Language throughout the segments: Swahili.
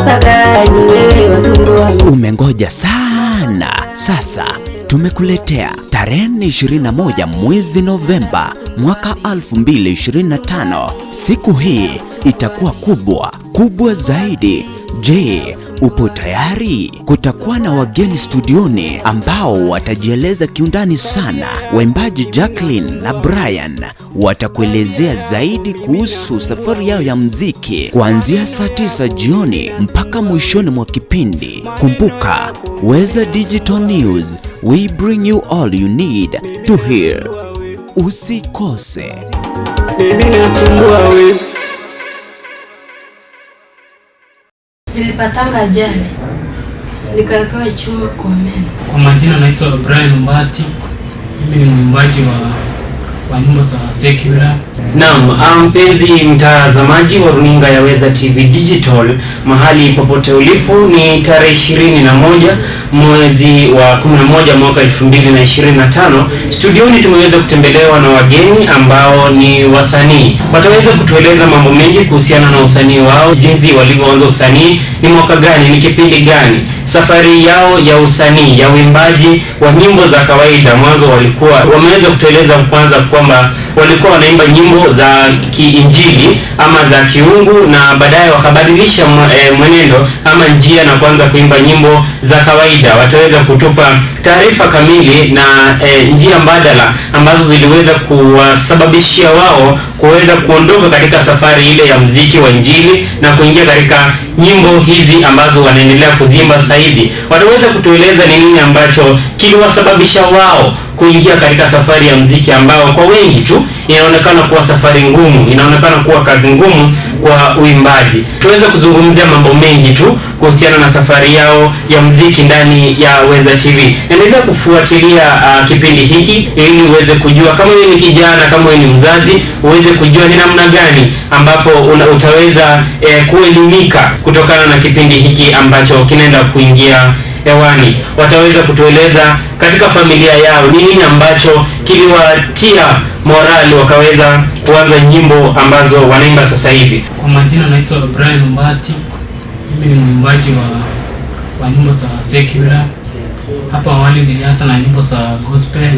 kosa gani wewe wasumbua? Umengoja sana. Sasa tumekuletea tarehe 21 mwezi Novemba mwaka 2025. Siku hii itakuwa kubwa zaidi. Je, upo tayari? Kutakuwa na wageni studioni ambao watajieleza kiundani sana. Waimbaji Jacqueline na Brian watakuelezea zaidi kuhusu safari yao ya muziki kuanzia saa 9 jioni mpaka mwishoni mwa kipindi. Kumbuka, Weza Digital News, we bring you all you need to hear. Usikose. Mimi nasumbua wewe. Nilipatanga ajali, nikawekewa chuma kwa meno. Kwa majina naitwa Brian Mbati. Mimi ni mwimbaji wa nyimbo za secular. Naam, mpenzi mtazamaji wa runinga ya Weza TV Digital, mahali popote ulipo, ni tarehe 21 mwezi wa 11 mwaka 2025. Studioni tumeweza kutembelewa na wageni ambao ni wasanii. Wataweza kutueleza mambo mengi kuhusiana na usanii wao, jinsi walivyoanza usanii, ni mwaka gani, ni kipindi gani, safari yao ya usanii, ya uimbaji wa nyimbo za kawaida. Mwanzo wameweza kutueleza kwanza kwamba walikuwa wanaimba nyimbo za kiinjili ama za kiungu, na baadaye wakabadilisha mwenendo ama njia na kuanza kuimba nyimbo za kawaida. Wataweza kutupa taarifa kamili na njia mbadala ambazo ziliweza kuwasababishia wao kuweza kuondoka katika safari ile ya muziki wa injili na kuingia katika nyimbo hizi ambazo wanaendelea kuziimba sasa hizi. Wataweza kutueleza ni nini ambacho kiliwasababisha wao kuingia katika safari ya muziki ambao kwa wengi tu inaonekana kuwa safari ngumu, inaonekana kuwa kazi ngumu kwa uimbaji. Tuweza kuzungumzia mambo mengi tu kuhusiana na safari yao ya muziki ndani ya Weza TV. Endelea kufuatilia kipindi hiki ili uweze kujua, kama wewe ni kijana, kama wewe ni mzazi, uweze kujua ni namna gani ambapo utaweza kuelimika kutokana na kipindi hiki ambacho kinaenda kuingia hewani. Wataweza kutueleza katika familia yao ni nini ambacho kiliwatia morali wakaweza kuanza nyimbo ambazo wanaimba sasa hivi. Kwa majina naitwa Brian Mbati. Mimi ni mwimbaji wa nyimbo za secular. Hapa awali nilianza na nyimbo za gospel.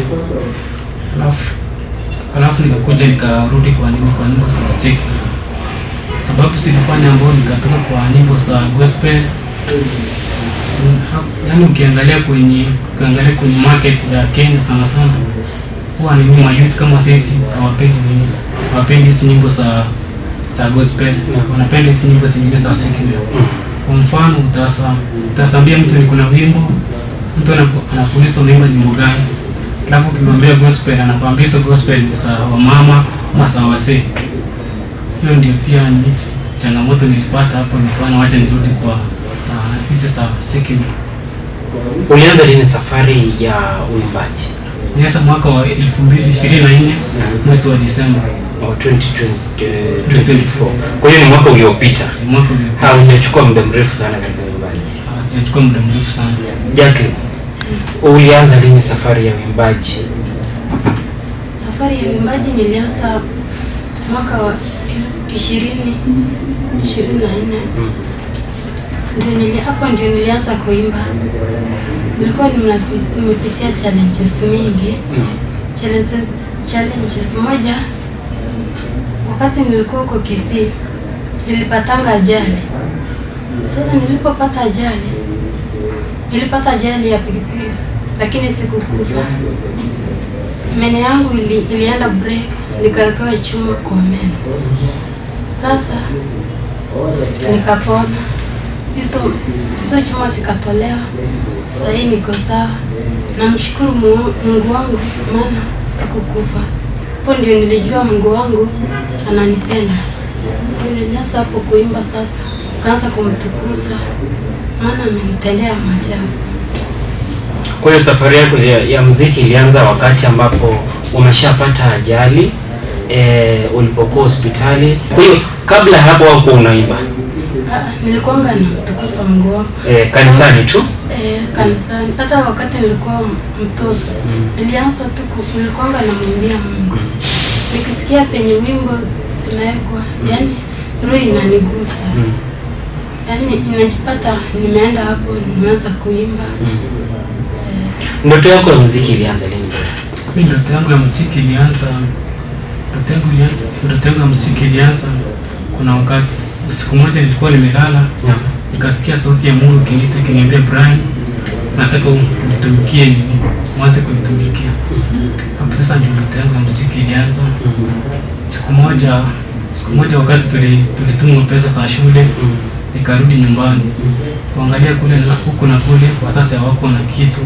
Alafu nikakuja nikarudi kwa nyimbo za secular. Sababu silifanya ambao nikatoka kwa nyimbo za gospel. Yaani ukiangalia kwenye market ya Kenya sana huwa ni youth kama sisi hawapendi hizi nyimbo za gospel, wanapenda hizi nyimbo zingine za secular. Kwa mfano utasambia mtu kuna wimbo, mtu anakuuliza unaimba nyimbo gani, alafu ukimwambia gospel anakuambia gospel ni za wamama ama za wazee. Hiyo ndio pia ni changamoto nilipata hapo, nikaona wacha nirudi kwa hizi za secular. Ulianza lini safari ya uimbaji? Nianza mwaka wa 2024 mwezi wa Disemba 2024. Kwa hiyo ni mwaka uliopita. Hujachukua muda mrefu sana katika uimbaji. Sijachukua muda mrefu sana. Jacqueline, ulianza lini safari ya uimbaji? Safari ya uimbaji nilianza mwaka wa 2024. Ndio nilianza kuimba. Nilikuwa nimepitia challenges mingi. Challenges moja, wakati nilikuwa huko Kisii, nilipatanga ajali. Sasa nilipata ajali ya pikipiki, lakini sikukufa. Meno yangu ilienda break, nikawekewa chuma kwa meno. Sasa nikapona. Hizo chuma zikatolewa. Sasa hii niko sawa. Namshukuru Mungu wangu maana sikukufa. Hapo ndio nilijua Mungu wangu ananipenda. Nilianza hapo kuimba sasa. Kaanza kumtukuza maana amenitendea maajabu. Kwa hiyo safari yako ya muziki ilianza wakati ambapo umeshapata ajali, ulipokuwa hospitali. Kwa hiyo kabla hapo hapo unaimba? Nilikuwa namtukuza Mungu wangu. Kanisani tu? Kanisani. Hata wakati nilikuwa mtoto, nilianza tu nilikuwa namwimbia Mungu. Nikisikia penye wimbo zinawekwa, yani roho inanigusa. Yaani ninajipata nimeenda hapo nimeanza kuimba. Ndoto yako ya muziki ilianza lini? Mimi ndoto yangu ya muziki ilianza kuna wakati siku moja nilikuwa nimelala, nikasikia sauti ya Mungu ikiniambia Brian, nataka unitumikie nini? Mwanze kunitumikia. Hapo sasa ndio ndoto yangu ya muziki ilianza. Siku moja wakati tulitumwa pesa za shule, nikarudi nyumbani. Kuangalia kule na huku na kule, wazazi hawako na kitu.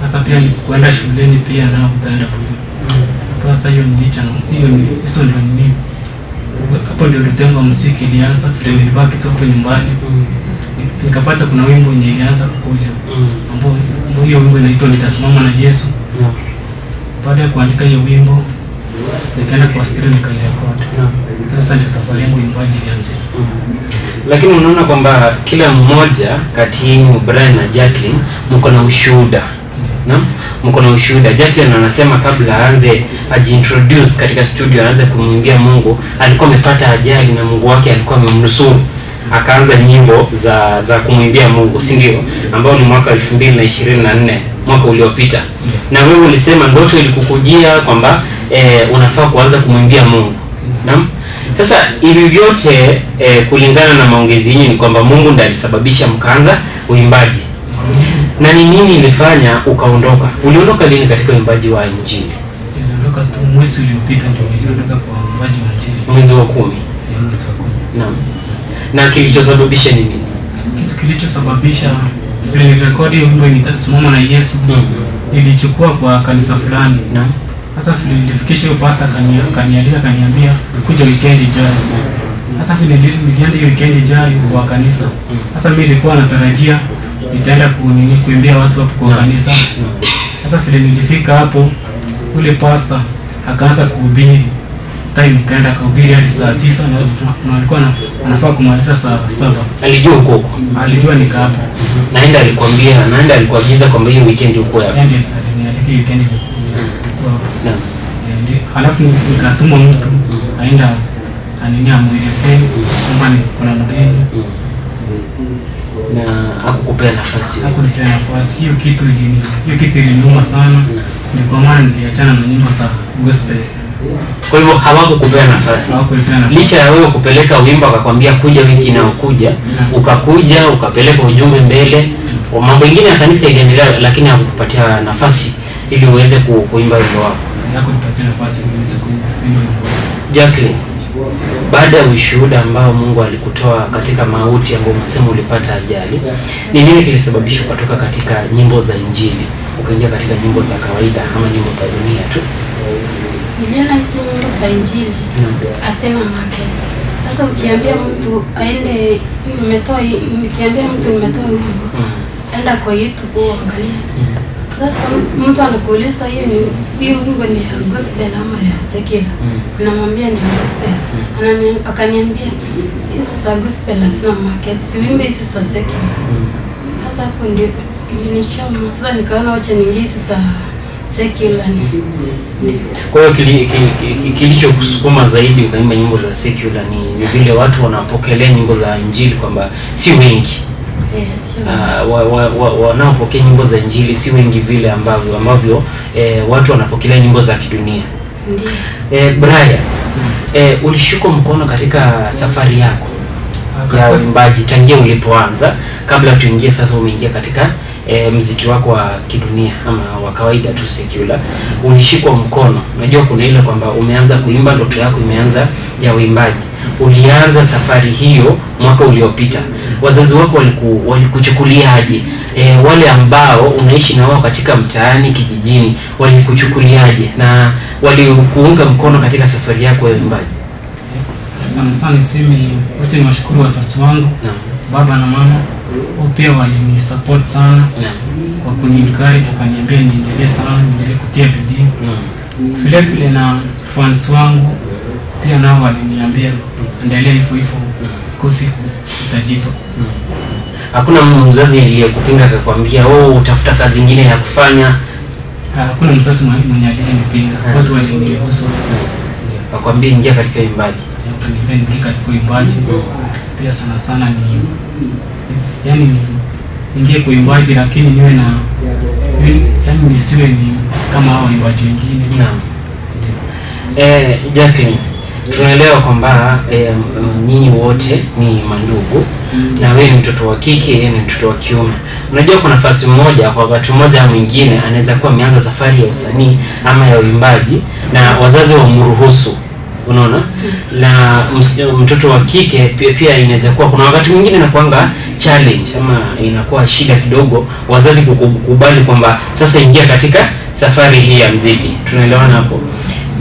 Sasa pia nilipoenda shuleni pia nao utaenda kule. Sasa hiyo ndio nini? Hapo ndio ndoto yangu ya muziki ilianza. Vile nilibaki tu hapo nyumbani, nikapata kuna wimbo ilianza kukuja. Ambao hiyo wimbo inaitwa Nitasimama na Yesu. Baada ya kuandika hiyo wimbo, nikaenda kwa studio nikairekodi. Sasa ndio safari yangu imbaji ilianza. Lakini unaona kwamba kila mmoja kati yenu Brian na Jacqueline mko na ushuhuda. Naam, mko na ushuhuda. Jacqueline anasema kabla ajiintroduce katika studio aanze kumwimbia Mungu, alikuwa amepata ajali na Mungu wake alikuwa amemnusuru. Akaanza nyimbo za kumwimbia Mungu, si ndio? Ambao ni mwaka 2024, mwaka uliopita. Na wewe ulisema ndoto ilikukujia kwamba unafaa kuanza kumwimbia Mungu. Naam. Sasa hivi vyote kulingana na maongezi yenu ni kwamba Mungu ndiye alisababisha mkaanza uimbaji. Na ni nini ilifanya ukaondoka? Uliondoka lini katika uimbaji wa Injili? Niliondoka tu mwezi uliopita ndio niliondoka kwa uimbaji wa Injili. Mwezi wa 10. Mwezi wa 10. Naam. Na kilichosababisha nini? Kitu kilichosababisha vile nilirekodi wimbo Nitasimama na Yesu. Nilichukua kwa kanisa fulani. Naam. Sasa vile nilifikisha hiyo pastor kaniambia kuja weekend ijayo. Sasa vile nilienda hiyo weekend ijayo kwa kanisa. Sasa mimi nilikuwa natarajia nitaenda kuimbia watu hapo kwa kanisa. Sasa vile nilifika hapo, ule pastor akaanza kuhubiri. Time nikaenda kuhubiri hadi saa 9 na alikuwa anafaa kumaliza saa 7. Alijua uko? Alijua nika hapo. Naenda alikuagiza kwamba hiyo weekend uko hapo. Alinialika weekend. Naam. Halafu nikatuma mtu aenda amwelezee kwamba kuna mgeni. Na hakukupea nafasi. Hakunipea nafasi. Hiyo kitu iliniuma sana. Ndio kwa maana niliachana na nyimbo za gospel. Kwa hivyo hawakukupea nafasi. Licha ya wewe kupeleka wimbo akakwambia kuja wiki inayokuja, ukakuja ukapeleka ujumbe mbele, mambo mengine ya kanisa iliendelea, lakini hakukupatia nafasi ili uweze kuimba wimbo wako. Hakukupatia nafasi ili uweze kuimba wimbo. Jacqueline, baada ya ushuhuda ambao Mungu alikutoa katika mauti ambao unasema ulipata ajali, ni nini kilisababisha kutoka katika nyimbo za Injili ukaingia katika nyimbo za kawaida ama nyimbo za dunia tu? Niliona hizi nyimbo za Injili asema market. Sasa ukiambia mtu aende nikiambia mtu nimetoa wimbo, enda kwa YouTube uangalie. Sasa mtu anakuuliza hiyo wimbo ni ya gospel ama ya secular. Namwambia ni ya gospel. Akaniambia hizi za gospel hazina market, si wimbo hizi za secular. Sasa hapo ndio ilinichoma. Sasa nikaona wacha niingie hizi za secular. Kwa hiyo kilichokusukuma zaidi ukaimba nyimbo za secular ni vile watu wanapokelea nyimbo za Injili kwamba si wengi. Wanaopokea nyimbo za Injili si wengi vile ambavyo watu wanapokelea nyimbo za kidunia. Brian, ulishukwa mkono katika safari yako ya uimbaji tangia ulipoanza, kabla tuingie sasa umeingia katika muziki wako wa kidunia ama wa kawaida tu secular, ulishikwa mkono. Unajua kuna ile kwamba umeanza kuimba, ndoto yako imeanza ya uimbaji. Ulianza safari hiyo mwaka uliopita. Wazazi wako walikuchukuliaje? Wale ambao unaishi na wao katika mtaani, kijijini, walikuchukuliaje na walikuunga mkono katika safari yako ya uimbaji? Sana niseme wote ni washukuru wazazi wangu. Baba na mama pia walinisupport sana kwa kuniencourage, wakaniambia niendelee sana, niendelee kutia bidii. Vile na fans wangu pia nao waliniambia endelea hivyo hivyo, kosi utajipa. Hakuna mzazi aliyekupinga akakwambia utafuta kazi nyingine ya kufanya? Hakuna mzazi mwenye alinipinga. Watu waliniruhusu. Wakwambia ingia katika uimbaji. wakaniambia niingie katika uimbaji. Pia sana sana ni yani niingie kwa uimbaji, lakini niwe na yani nisiwe ni kama hao waimbaji wengine. Naam. Jacqueline, tunaelewa kwamba nyinyi wote ni mandugu na wewe ni mtoto wa kike, yeye ni mtoto wa kiume. Unajua kwa nafasi moja, kwa wakati mmoja mwingine anaweza kuwa ameanza safari ya usanii ama ya uimbaji na wazazi wamruhusu, unaona? Na mtoto wa kike pia inaweza kuwa kuna wakati mwingine inakuanga challenge ama inakuwa shida kidogo wazazi kukubali kwamba sasa ingia katika safari hii ya muziki. Tunaelewana hapo?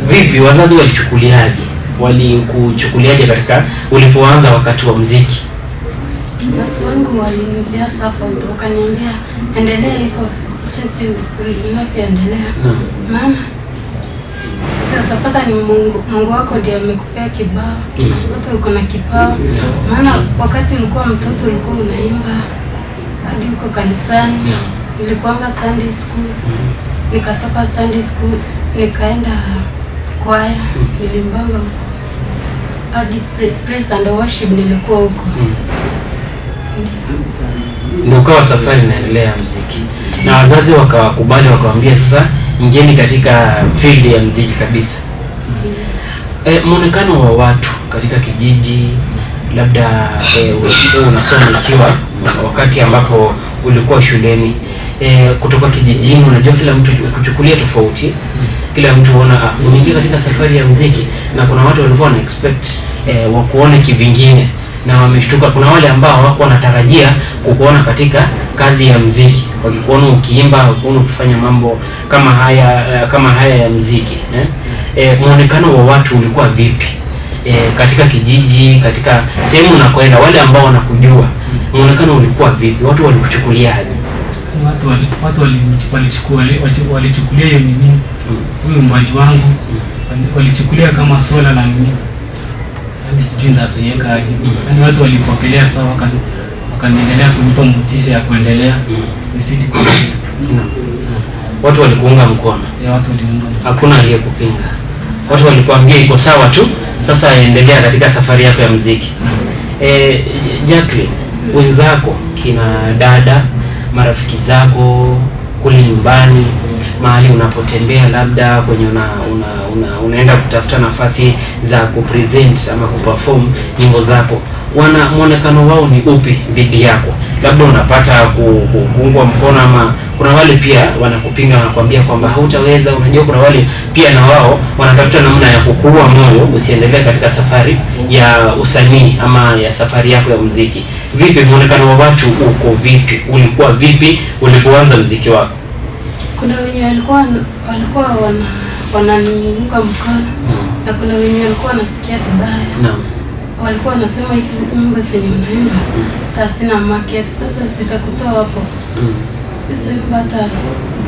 Vipi wazazi walichukuliaje? Walikuchukuliaje katika ulipoanza wakati wa muziki? Wazazi wangu waliniambia support, wakaniambia endelea hivyo jinsi unavyoendelea. Maana utapata ni Mungu wako ndiye amekupea kibao. Utapata uko na kibao. Maana wakati ulikuwa mtoto ulikuwa unaimba hadi uko kanisani. Nilikuanga Sunday school. Nikatoka Sunday school nikaenda kwaya, nilimbanga huko. Hadi praise and worship nilikuwa huko. Ndio kwa safari inaendelea muziki. Na wazazi wakawakubali, wakawambia sasa ingieni katika field ya muziki kabisa. Muonekano wa watu katika kijiji, labda unasoma ikiwa wakati ambapo ulikuwa shuleni, kutoka kijijini, unajua kila mtu kuchukulia tofauti. Kila mtu huona umeingia katika safari ya muziki, na kuna watu walikuwa wana expect wakuone kivingine na wameshtuka. Kuna wale ambao hawako wanatarajia kukuona katika kazi ya muziki, wakikuona ukiimba, wakikuona ukifanya mambo kama haya ya muziki. Muonekano wa watu ulikuwa vipi katika kijiji, katika sehemu unakoenda, wale ambao wanakujua, muonekano ulikuwa vipi? Watu walikuchukuliaje? Watu walichukulia hiyo nini, huyu uimbaji wangu walichukulia kama swala la nini, yani sijui ndasiyeka aje. Yani watu walipokelea sawa, wakaniendelea kunipa motisha ya kuendelea nisidi kuendelea. Watu walikuunga mkono? Watu waliunga mkono, hakuna aliyekupinga. Watu walikuambia iko sawa tu, sasa endelea katika safari yako ya muziki. Jacqueline, wenzako, kina dada, marafiki zako kule nyumbani, mahali unapotembea, labda kwenye unaenda kutafuta nafasi za kupresent ama kuperform nyimbo zako, muonekano wao ni upi dhidi yako? Labda unapata kuungwa mkono, ama kuna wale pia wanakupinga, wanakuambia kwamba hautaweza. Unajua kuna wale pia na wao wanatafuta namna ya kukuua moyo usiendelee katika safari ya usanii ama ya safari yako ya muziki. Vipi muonekano wa watu uko vipi? Ulikuwa vipi ulipoanza muziki wako? Kuna wenye walikuwa wananiunga mkono na kuna wenye walikuwa wanasikia vibaya. Walikuwa wanasema hizi nyimbo zenye unaimba hata sina market, sasa sitakutoa hapo. Hizo hata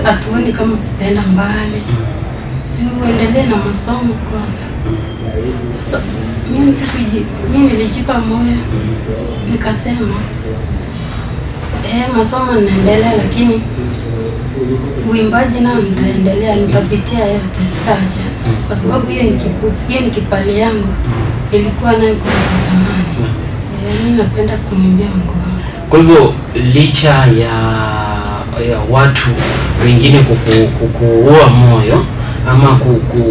hatuoni kama sitaenda mbali. Si uendelee na masomo kwanza. Sasa mimi nilijipa moyo nikasema masomo ninaendelea, lakini uimbaji nao nitaendelea, nitapitia yote, sitaacha. Kwa sababu hiyo ni kipali yangu, ilikuwa nayo kutoka zamani. Mimi napenda kumwimbia Mungu wangu. Kwa hivyo licha ya watu wengine kukuua moyo ama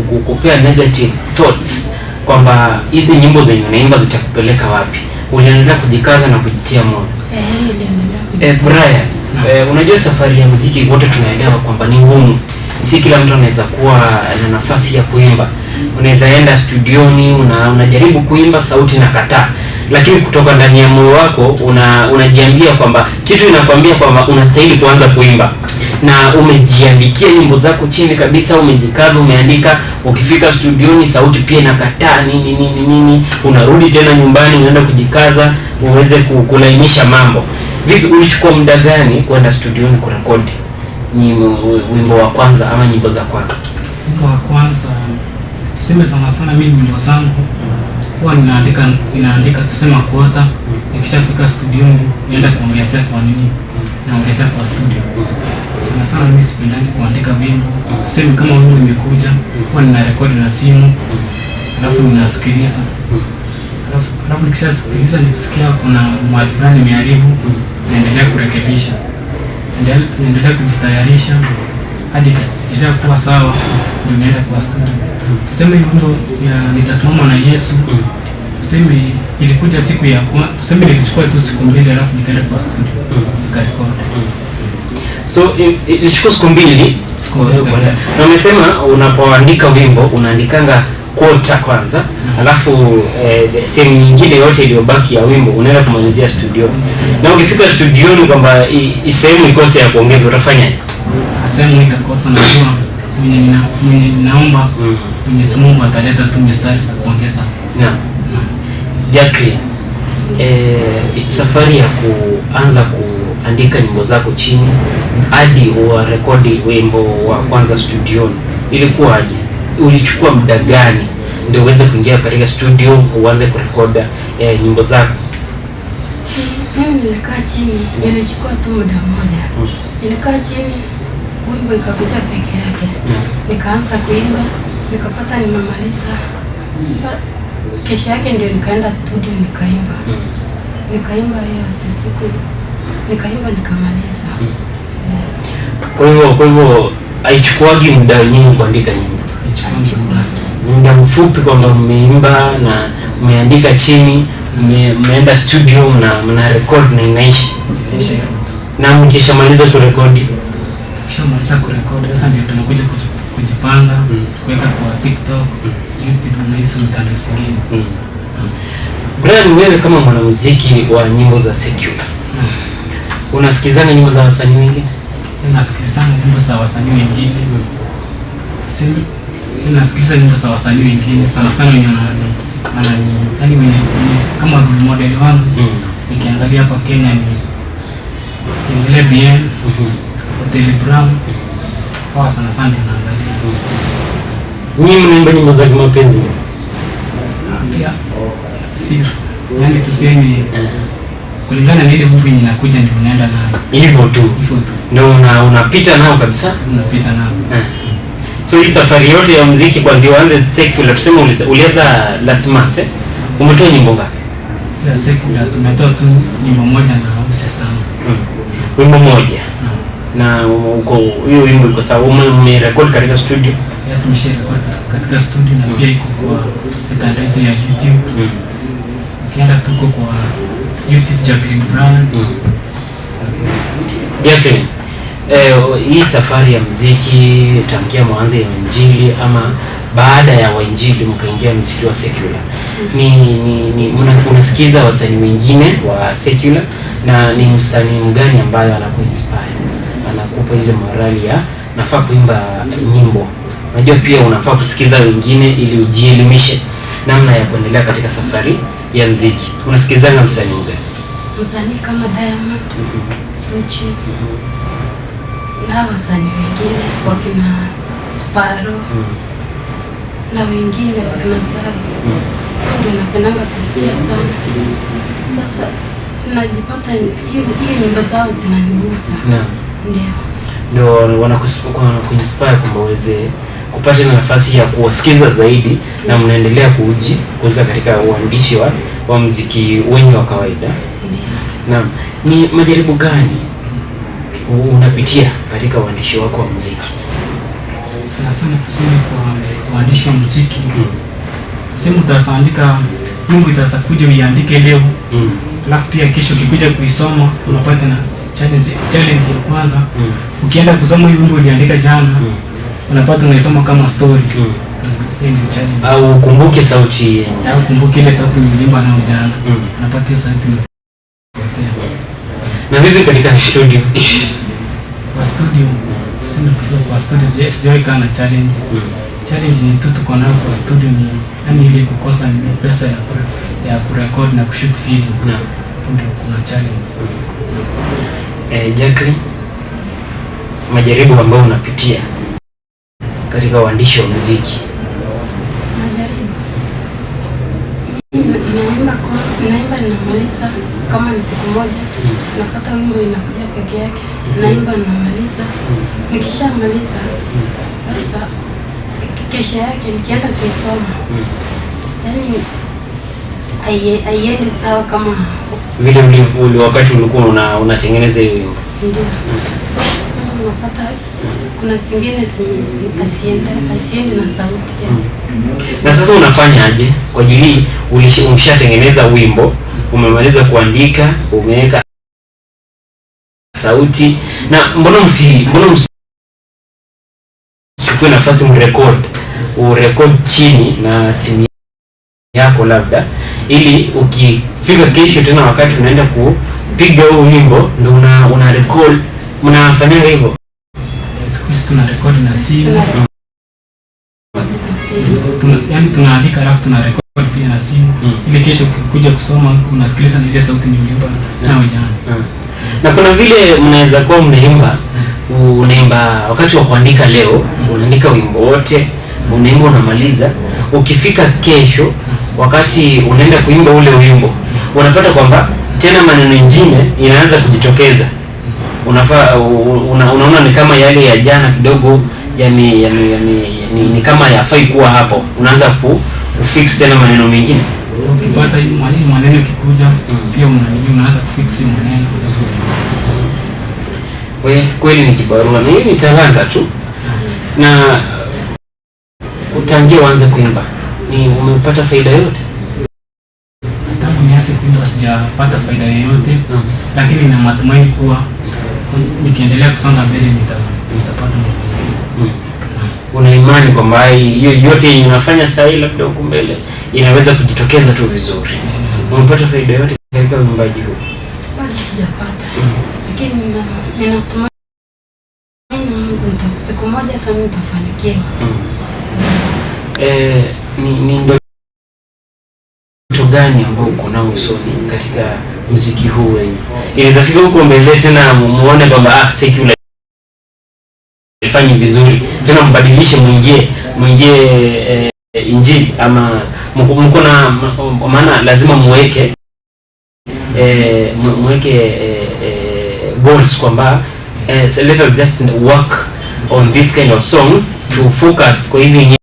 kukupea negative thoughts kwamba hizi nyimbo zenye unaimba zitakupeleka wapi, uliendelea kujikaza na kujitia moyo? Niliendelea. Brian, unajua safari ya muziki wote tunaelewa kwamba ni ngumu. Si kila mtu anaweza kuwa na nafasi ya kuimba. Unaweza enda studioni, unajaribu kuimba, sauti na kataa. Lakini kutoka ndani ya moyo wako unajiambia kwamba kitu inakwambia kwamba unastahili kuanza kuimba. Na umejiandikia nyimbo zako chini kabisa, umejikaza, umeandika, ukifika studioni sauti pia inakataa nini, unarudi tena nyumbani, unaenda kujikaza uweze kulainisha mambo. Vipi, ulichukua muda gani kwenda studioni kurekodi wimbo wa kwanza ama nyimbo za kwanza? Wimbo wa kwanza tuseme sana mimi nyimbo zangu huwa ninaandika tuseme kuota, nikishafika studioni nienda kuongezea kwa nini, naongezea kwa studio. Sana mimi sipendi kuandika wimbo. Tuseme kama wimbo imekuja, huwa ninarekodi na simu, alafu ninasikiliza. Alafu nikishasikiliza nikisikia kuna mahali fulani nimeharibu, naendelea kurekebisha. Naendelea kujitayarisha hadi kishakuwa sawa, ndio naenda kwa studio. Tuseme wimbo ya Nitasimama na Yesu, tuseme ilikuja siku ya tuseme nilichukua tu siku mbili, alafu nikaenda kwa studio nikarekodi. So ilichukua siku mbili. Na umesema unapoandika wimbo unaandikanga quota kwanza, alafu sehemu nyingine yote iliyobaki ya wimbo unaenda kumalizia studio. Na ukifika studioni kwamba sehemu ikose ya kuongeza, utafanyaje? Sehemu itakosa, na kwa mwenye ninaomba Mwenyezi Mungu ataleta tu mistari za kuongeza. Naam. Jackie, safari ya kuanza kuandika nyimbo zako chini hadi urekodi wimbo wa kwanza studioni ilikuwaje? Ulichukua muda gani ndio uweze kuingia katika studio uanze kurekoda nyimbo zako? Mimi nilikaa chini, nilichukua tu muda mmoja. Nilikaa chini, wimbo ikakuja peke yake. Nikaanza kuimba, nikapata nimemaliza. Sasa kesho yake ndio nikaenda studio nikaimba. Nikaimba yote siku. Nikaimba nikamaliza. Kwa hivyo haichukuagi muda nyingi kuandika nyimbo. Muda mfupi kwamba mmeimba na mmeandika chini, mmeenda studio na mna record na inaisha. Na mkishamaliza kurekodi, sasa ndio tunakuja kujipanga, kuweka kwa TikTok, YouTube na hizo mitandao zingine. Brian, wewe kama mwanamuziki wa nyimbo za secular, unasikizana nyimbo za wasanii wengine? Nasikiliza nyimbo za wasanii wengine. Nasikiliza nyimbo za wasanii wengine sana sana wenye yani wenye kama role model wangu. Nikiangalia hapa Kenya ni Ingele Bien, Otile Brown. Kwa sana sana naangalia. Nyinyi mnaimba nyimbo za mapenzi? Pia sio. Yani tuseme kulingana na ile movie inakuja ndio unaenda nayo. Hivyo tu. Ndio unapita nao kabisa? Unapita nao. So hii safari yote ya muziki kuanzia uanze secular, tuseme ulianza last month, umetoa nyimbo ngapi? Ya secular tumetoa tu nyimbo moja na sister. Wimbo moja. Na uko hiyo wimbo iko sawa, umerecord katika studio? Ya tumesharecord katika studio na pia iko kwa mitandao ya YouTube. Ukienda tuko kwa YouTube Jacqueline Brown. Jacqueline, hii safari ya muziki tangia mwanzo ya Injili ama baada ya Injili mkaingia muziki wa secular, unasikiza wasanii wengine wa secular, na ni msanii mgani ambaye anakuinspire, anakupa ile morali ya nafaa kuimba nyimbo? Unajua pia unafaa kusikiza wengine ili ujielimishe namna ya kuendelea katika safari ya muziki. Unasikizanga msanii mgani? Msanii kama Diamond, Suchi, na wasanii wengine wakina Sparo, na wengine wakina Saru. Ndio napendanga kusikia sana. Sasa najipata hiyo nyimbo zao zinanigusa. Ndio wanakuinspire kwamba uweze kupata nafasi ya kuwasikiza zaidi, na mnaendelea kuuza katika uandishi wa muziki wenyu wa kawaida. Naam. Ni majaribu gani unapitia katika uandishi wako wa muziki? Sana tuseme kwa uandishi wa muziki. Tuseme utaandika nyimbo, itasakuja uiandike leo. Alafu pia kesho ukikuja kuisoma unapata na challenge ya kwanza. Ukienda kusoma hiyo wimbo uliandika jana, unapata unaisoma kama story. Au kumbuke sauti, au kumbuke ile sauti uliimba nayo jana. Unapata hiyo sauti. Na vipi katika studio? Kwa studio, tuseme kwa studio sijawahi kana challenge. Challenge ni tu tuko nayo kwa studio ni yani ile kukosa pesa ya kurekodi na kushoot video. Ndio kuna challenge. Jacqueline, majaribu ambayo unapitia katika uandishi wa muziki? Majaribu. Naimba ninamaliza, kama ni siku moja napata wimbo inakuja peke yake, naimba ninamaliza. Nikishamaliza sasa kesho yake nikienda kuisoma, yani haiendi sawa kama vile wakati ulikuwa unatengeneza hiyo wimbo. Ndio. Sasa unapata kuna zingine asiendi na sauti ya. Na sasa unafanya aje kwa ajili umeshatengeneza wimbo, umemaliza kuandika, umeweka sauti, na mbona msichukue nafasi urecord chini na simu yako labda, ili ukifika kesho tena wakati unaenda kupiga huo wimbo ndio una record. Mnafanya hivyo? Siku tuna record na simu. Yaani tunaandika alafu tuna record pia na simu. Ili kesho kuja kusoma unasikiliza ile sauti niliyoimba na jana. Na kuna vile mnaweza kuwa unaimba wakati wa kuandika leo, unaandika wimbo wote, unaimba unamaliza, ukifika kesho wakati unaenda kuimba ule wimbo, unapata kwamba tena maneno mengine inaanza kujitokeza. Unaona ni kama yale ya jana kidogo ni kama yafai kuwa hapo, unaanza kufix tena maneno mengine. Ukipata maneno kikuja pia unaanza kufix maneno. Kweli ni kibarua, na hii ni talanta tu. Na utangia uanze kuimba, ni umepata faida yote? Tangu nianze kuimba sijapata faida yoyote, lakini nina matumaini kuwa nikiendelea kusonga mbele nitapata mafanikio. Una imani kwamba hiyo yote yenye unafanya sasa hivi labda huko mbele inaweza kujitokeza tu vizuri? Umepata faida yote katika uimbaji huu? Bado sijapata. Lakini ninatumaini Mungu siku moja hata nitafanikiwa. Ni ndoto gani ambayo uko nao usoni katika muziki huu wenyu? Inaweza fika huko mbele tena muone kwamba secular ifanye vizuri tena mbadilishe mwingie injili, ama mko na maana lazima muweke goals kwamba let us just work on this kind of songs to focus kwa hizi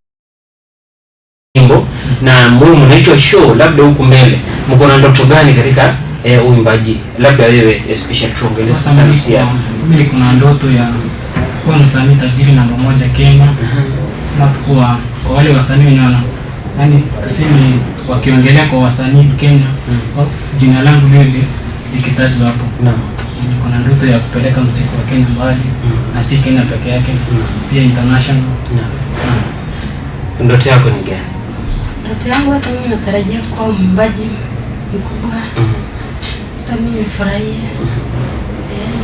nyimbo, na mnaitwa show labda huko mbele. Mko na ndoto gani katika uimbaji? Labda wewe especially tuongelee sana sana. Mimi kuna ndoto ya kuwa msanii tajiri namba 1 Kenya. Na kwa wale wasanii wenyewe, yani tuseme wakiongelea kwa wasanii Kenya, jina langu lile likitajwa hapo. Niko na ndoto ya kupeleka muziki wa Kenya mbali, na si Kenya peke yake, pia international. Ndoto yako ni gani? Ndoto yangu hata mimi natarajia kuwa mwimbaji mkubwa. Hata mimi nifurahie.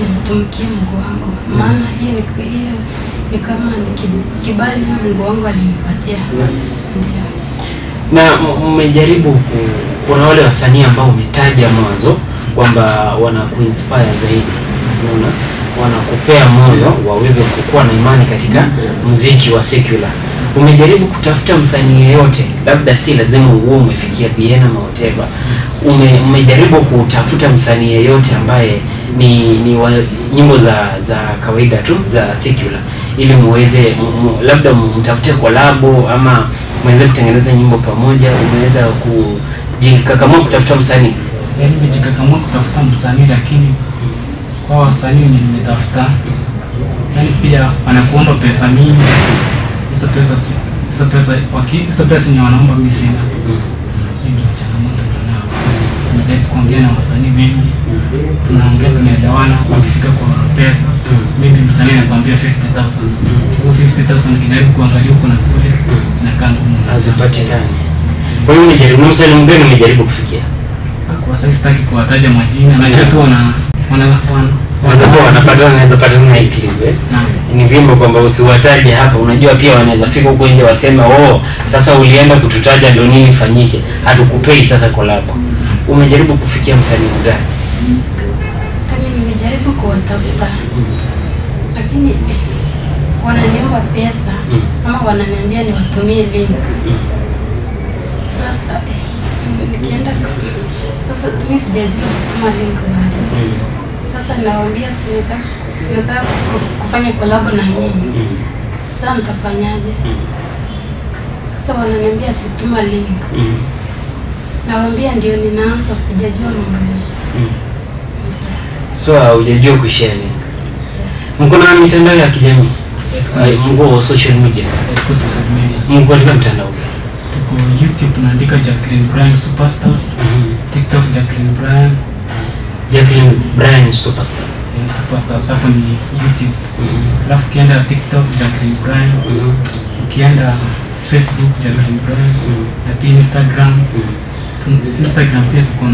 Nimtumikie Mungu wangu. Maana hiyo ni kama kibali Mungu wangu alinipatia. Ndio. Na mmejaribu kuna wale wasanii ambao umetaja mwanzo kwamba wanakuinspire zaidi, wanakupea moyo wa wewe kukuwa na imani katika muziki wa secular. Umejaribu kutafuta msanii yeyote, labda si lazima uwe umefikia Biena ama whatever, umejaribu kutafuta msanii yeyote ambaye ni wa nyimbo za kawaida tu za secular, ili muweze labda mtafute collabo ama muweze kutengeneza nyimbo pamoja? Umeweza kujikakamua kutafuta msanii? Yaani nimejikakamua kutafuta msanii, lakini kwa wasanii nimetafuta, yaani pia wanakuomba pesa mingi. Hizo pesa ni wanaomba mimi sina. Ndio changamoto nao. Nimejaribu kuongea na wasanii wengi, tunaongea, tunaelewana. Wakifika kwa pesa, maybe msanii anakuambia 50,000. Hiyo 50,000 kijaribu kuangalia huko na kule, na kama hazipatikani. Kwa hiyo umejaribu msanii mgani umejaribu kufikia? Kwa sasa sitaki kuwataja majina, na tu wanaweza pata na clip. Ni vyema kwamba usiwataje hapa. Unajua pia wanaweza fika huko nje waseme sasa ulienda kututaja ndio nini fanyike, hatukupei sasa collab. Umejaribu kufikia msanii gani? Kama nimejaribu kuwatafuta, lakini wananiomba pesa ama wananiambia niwatumie link. Sasa nikienda sasa mimi sijajua kutuma link bado. Sasa nawaambia nataka kufanya collab na nyinyi. Sasa nitafanyaje? Sasa wananiambia tutuma link. Nawaambia ndio ninaanza, sijajua mambo yale. So hujajua kushare link. Yes. Mko na mitandao ya kijamii? Mko social media? Kwa social media. Mko katika mtandao gani? Tuko YouTube tunaandika Jacqueline Brian Superstars. TikTok Jacqueline Brian. Jacqueline Brian Superstars. Superstars hapo ni YouTube. Alafu ukienda TikTok Jacqueline Brian. Ukienda Facebook Jacqueline Brian. Na pia Instagram. Instagram pia tuko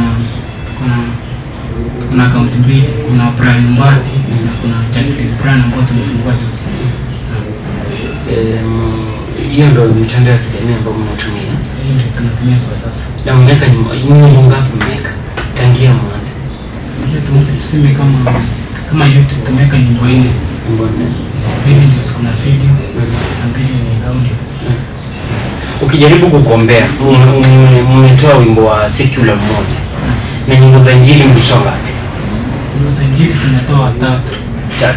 na account mbili, kuna Brian Mbati na kuna Jacqueline Brian ambayo tumefungua juzi. Hiyo ndio mitandao ya kijamii ambayo mnatumia? Hiyo ndio tunatumia kwa sasa. Na mmeweka nyimbo ngapi mmeweka tangia mwanzo? Hiyo tuanze tuseme kama YouTube tumeweka nyimbo 4. Nyimbo 4. Mbili ndio kuna video na mbili ni audio. Ukijaribu kukombea, mmetoa wimbo wa secular mmoja. Na nyimbo za injili mlitoa ngapi? Nyimbo za injili tumetoa 3.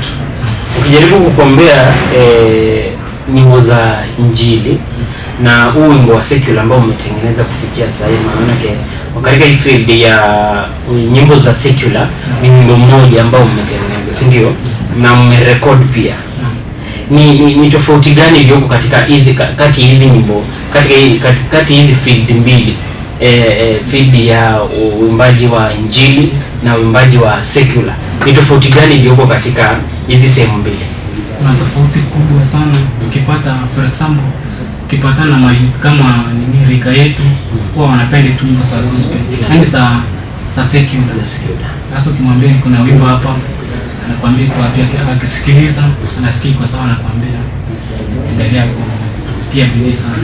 Ukijaribu kukombea nyimbo za injili na huu wimbo wa secular ambao umetengeneza kufikia sasa hivi, maana yake katika hii field ya nyimbo za secular ni wimbo mmoja ambao umetengeneza, si ndio? Na mmerecord pia. Ni tofauti gani iliyoko katika hizi kati hizi nyimbo kati hizi field mbili? Field ya uimbaji wa injili na uimbaji wa secular, ni tofauti gani iliyoko katika hizi sehemu mbili? Kuna tofauti kubwa sana. Ukipata for example, ukipatana na kama nini rika yetu huwa wanapenda hizo nyimbo za gospel, yani za secular. Sasa ukimwambia kuna wimbo hapa, anakuambia kwa pia akisikiliza anasikia kwa sawa, anakuambia endelea kutia bidii sana.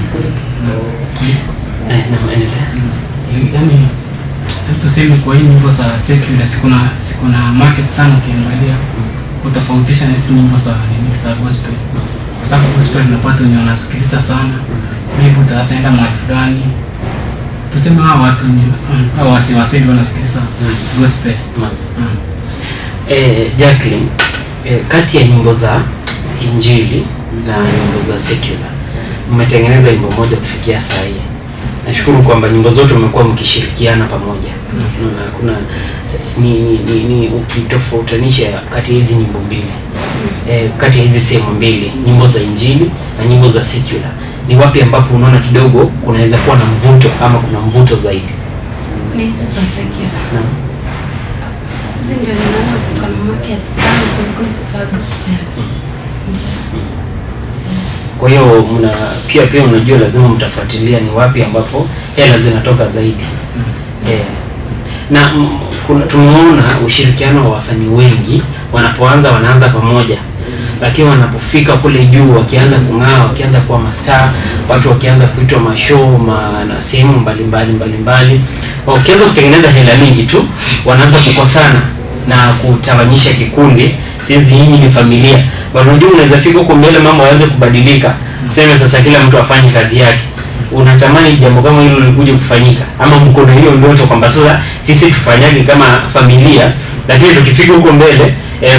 Yani tuseme kwa hii nyimbo za secular sikuna market sana ukiangalia kutofautisha na hizi nyimbo za gospel. Kwa sababu gospel unapata wenye wanasikiliza sana, maybe utaenda mahali fulani, tuseme hao watu hao wasi wanasikiliza gospel. Jacqueline, kati ya nyimbo za injili na nyimbo za secular mmetengeneza wimbo moja kufikia saa hii. Nashukuru kwamba nyimbo zote mmekuwa mkishirikiana pamoja. Na kuna ni ukitofautanisha kati ya hizi nyimbo mbili, kati ya hizi sehemu mbili, nyimbo za injili na nyimbo za secular, ni wapi ambapo unaona kidogo kunaweza kuwa na mvuto ama kuna mvuto zaidi? Ni hizi za secular. Hizi ndio ninaona ziko na market sana kuliko hizi za gospel. Kwa hiyo pia unajua lazima mtafuatilia ni wapi ambapo hela zinatoka zaidi. Na tumeona ushirikiano wa wasanii wengi wanaanza pamoja, lakini wanapofika kule juu wakianza kung'aa, wakianza kuwa mastaa, watu wakianza kuitwa mashow na sehemu mbalimbali, wakianza kutengeneza hela mingi tu, wanaanza kukosana na kutawanyisha kikundi. Sisi hii ni familia. Unajua unaweza fika huko mbele mambo yaanze kubadilika. Sema sasa kila mtu afanye kazi yake. Unatamani jambo kama hilo likuja kufanyika, ama mko na hiyo ndoto kwamba sasa sisi tufanyage kama familia, lakini tukifika huko mbele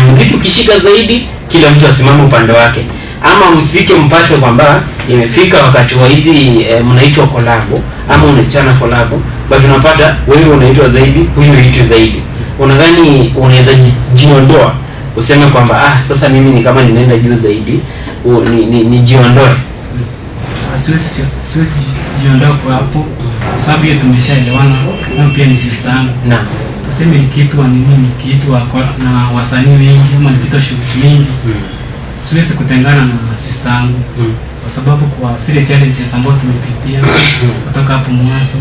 muziki ukishika zaidi kila mtu asimame upande wake, ama mfike mpate kwamba imefika wakati wa hizi mnaitwa kolabo ama unaitana kolabo, basi unapata wewe unaitwa zaidi, huyu huitwa zaidi. Unadhani unaweza jiondoa useme kwamba sasa mimi ni kama nimeenda juu zaidi, nijiondoe? Siwezi jiondoa kwa hapo, kwa sababu hiyo tumeshaelewana, na pia ni sister yangu. Naam. Tuseme nikiitwa nikiitwa na wasanii wengi ama nikiitwa shows mingi, siwezi kutengana na sister yangu. Kwa sababu kwa zile challenges ambazo tumepitia kutoka hapo mwanzo,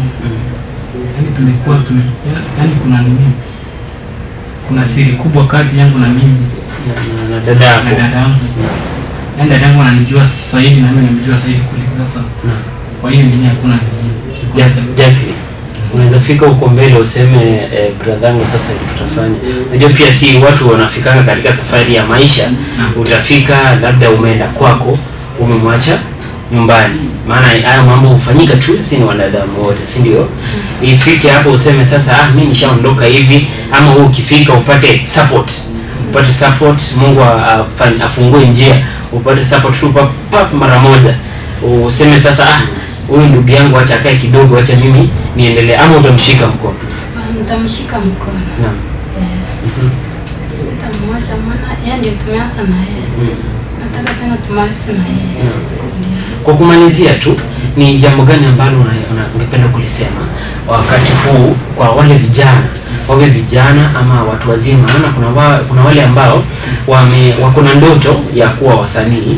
yani tumekuwa yani kuna siri kubwa kati yangu na mimi na dada yangu. Yaani dada yangu ananijua zaidi na mimi namjua zaidi kuliko sasa. Kwa hiyo mimi hakuna Jacqueline, unaweza fika huko mbele useme brother yangu sasa tutafanya. Unajua pia si watu wanafikanga katika safari ya maisha, utafika labda umeenda kwako, umemwacha nyumbani. Maana haya mambo hufanyika tu, si ni wanadamu wote, si ndio? Ifike hapo useme sasa mimi nishaondoka hivi, ama wewe ukifika upate support. Mungu afungue njia, upate support tu mara moja. Useme sasa huyu ndugu yangu acha akae kidogo, acha mimi niendelee, ama utamshika mkono? Nitamshika mkono. Naam. Sitamwacha maana yeye ndio tumeanza na yeye. Nataka tena tumalize na yeye. Kwa kumalizia tu, ni jambo gani ambalo ungependa kulisema wakati huu kwa wale vijana, wawe vijana ama watu wazima? Maana kuna wale ambao wako na ndoto ya kuwa wasanii,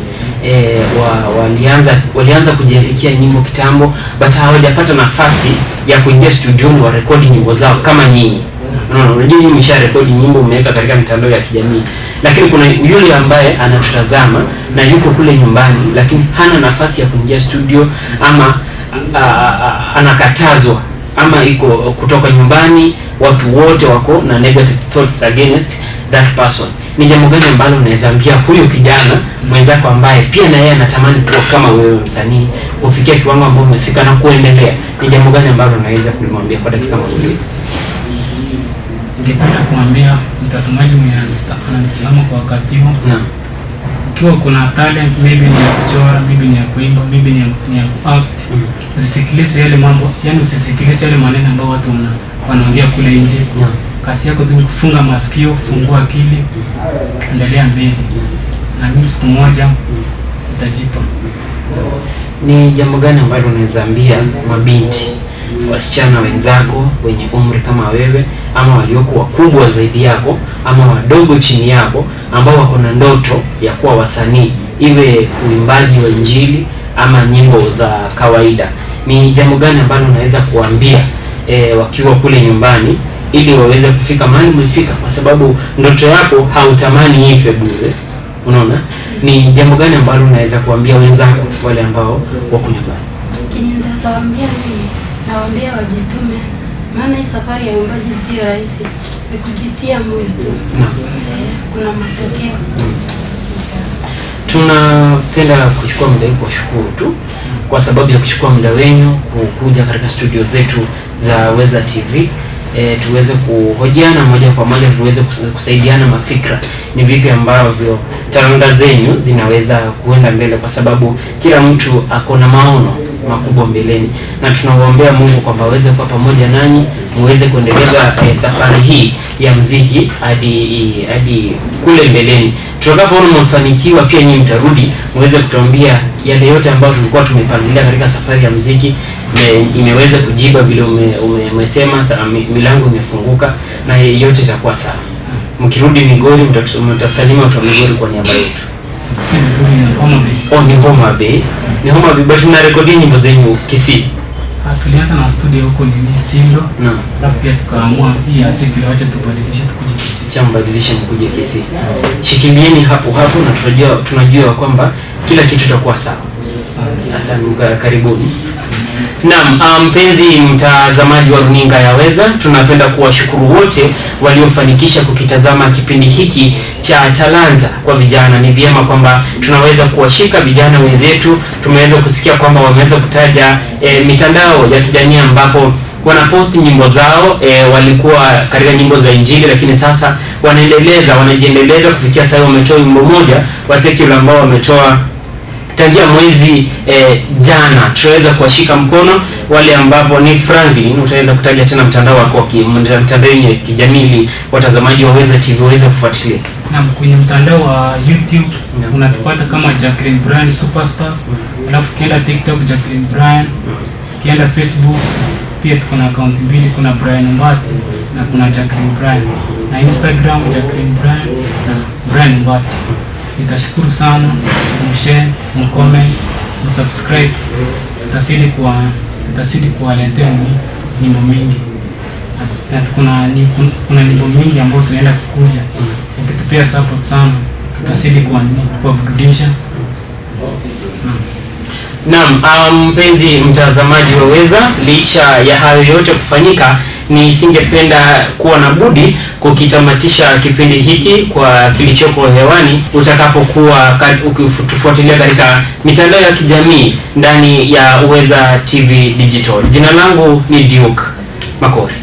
walianza kujiandikia nyimbo kitambo, but hawajapata nafasi ya kuingia studioni wa rekodi nyimbo zao kama nyinyi. Unajua nyinyi msharekodi nyimbo, umeweka katika mitandao ya kijamii, lakini kuna yule ambaye anatutazama na yuko kule nyumbani, lakini hana nafasi ya kuingia studio, ama anakatazwa, ama iko kutoka nyumbani, watu wote wako na negative thoughts against that person. Ni jambo gani ambalo unaweza ambia huyu kijana mwenzako ambaye pia na yeye anatamani kuwa kama wewe msanii, kufikia kiwango ambacho umefika na kuendelea? Ni jambo gani ambalo unaweza kulimwambia kwa dakika moja? Ningependa kumwambia mtazamaji mwenye anatazama kwa wakati huu, ukiwa kuna talent, maybe ni ya kuchora, maybe ni ya kuimba, maybe ni ya act, usisikilize yale mambo, yani usisikilize yale maneno ambayo watu wanaongea kule nje. Kazi yako tu ni kufunga masikio, fungua akili, endelea mbele, na mimi siku moja utajipa. Ni jambo gani ambalo unaweza ambia mabinti, wasichana wenzako wenye umri kama wewe, ama walioko wakubwa zaidi yako, ama wadogo chini yako, ambao wako na ndoto ya kuwa wasanii, iwe uimbaji wa injili ama nyimbo za kawaida? Ni jambo gani ambalo unaweza kuambia wakiwa kule nyumbani, ili waweze kufika mahali umefika? Kwa sababu ndoto yako hautamani ife bure, unaona. Ni jambo gani ambalo unaweza kuambia wenzako wale ambao wako nyumbani? Nitawaambia mimi, nawaambia wajitume, maana hii safari ya uimbaji sio rahisi, ni kujitia moyo tu. Kuna matokeo. Tunapenda kuchukua muda huu kuwashukuru tu kwa sababu ya kuchukua muda wenu kuja katika studio zetu za Weza TV, tuweze kuhojiana moja kwa moja, tuweze kusaidiana mafikra, ni vipi ambavyo talanta zenyu zinaweza kuenda mbele, kwa sababu kila mtu ako na maono makubwa mbeleni, na tunawaombea Mungu kwamba aweze kuwa pamoja nanyi, muweze kuendeleza safari hii ya muziki hadi kule mbeleni. Tutakapoona mmefanikiwa, pia nyinyi mtarudi muweze kutuambia yale yote ambayo tulikuwa tumepangilia katika safari ya muziki imeweza kujiba vile umesema, milango imefunguka na yote itakuwa sawa. Mkirudi Migori mtasalimia watu wa Migori kwa niaba yetu. Ni Homa Bay. Ni Homa Bay, but mna rekodi nyimbo zenyu Kisii. Tulianza na studio huko ni Sindo. Alafu pia tukaamua hii asili acha tubadilishe tukuje Kisii. Chambadilisha mkuje Kisii. Shikilieni hapo na tunajua kwamba kila kitu kitakuwa sawa. Asante, karibuni. Naam, mpenzi mtazamaji wa runinga ya Weza, tunapenda kuwashukuru wote waliofanikisha kukitazama kipindi hiki cha talanta kwa vijana. Ni vyema kwamba tunaweza kuwashika vijana wenzetu. Tumeweza kusikia kwamba wameweza kutaja mitandao ya kijamii ambapo wanaposti nyimbo zao. Walikuwa katika nyimbo za injili, lakini sasa wanajiendeleza kufikia sasa wametoa wimbo moja wa secular ambao wametoa tangia mwezi jana. Tunaweza kuwashika mkono wale ambapo ni Franklin. Utaweza kutaja tena mtandao wako mtandao ya kijamii ili watazamaji wa Weza TV waweze kufuatilia? Naam, kwenye mtandao wa YouTube unatupata kama Jacqueline Brian Superstars. Alafu kienda TikTok Jacqueline Brian, kienda Facebook pia tuko na account mbili, kuna Brian Mbati na kuna Jacqueline Brian, na Instagram Jacqueline Brian na Brian Mbati. Nitashukuru sana, mshare, mcomment, msubscribe. Tutasidi kuwaletea nyimbo mingi. Na kuna nyimbo mingi ambazo zinaenda kukuja. Ukitupea support sana, tutasidi kuwaburudisha. Naam, mpenzi mtazamaji wa Weza, licha ya hayo yote kufanyika, nisingependa kuwa na budi kukitamatisha kipindi hiki kwa kilichoko hewani. Utakapokuwa ukitufuatilia katika mitandao ya kijamii ndani ya Weza TV Digital. Jina langu ni Duke Makori.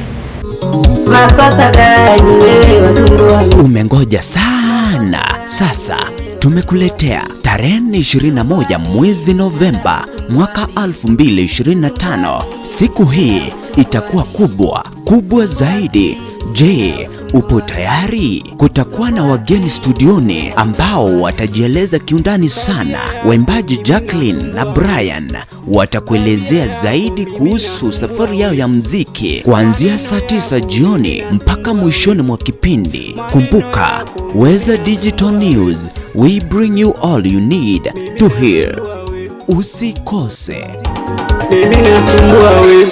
Umengoja sana. Sasa tumekuletea tarehe 21 mwezi Novemba mwaka 2025. Siku hii itakuwa kubwa zaidi. Je, upo tayari? Kutakuwa na wageni studioni ambao watajieleza kiundani sana. Waimbaji Jacqueline na Brian watakuelezea zaidi kuhusu safari yao ya muziki kuanzia saa 9 jioni mpaka mwishoni mwa kipindi. Kumbuka, Weza Digital News, we bring you all you need to hear. Usikose. Mimi nasumbua wewe.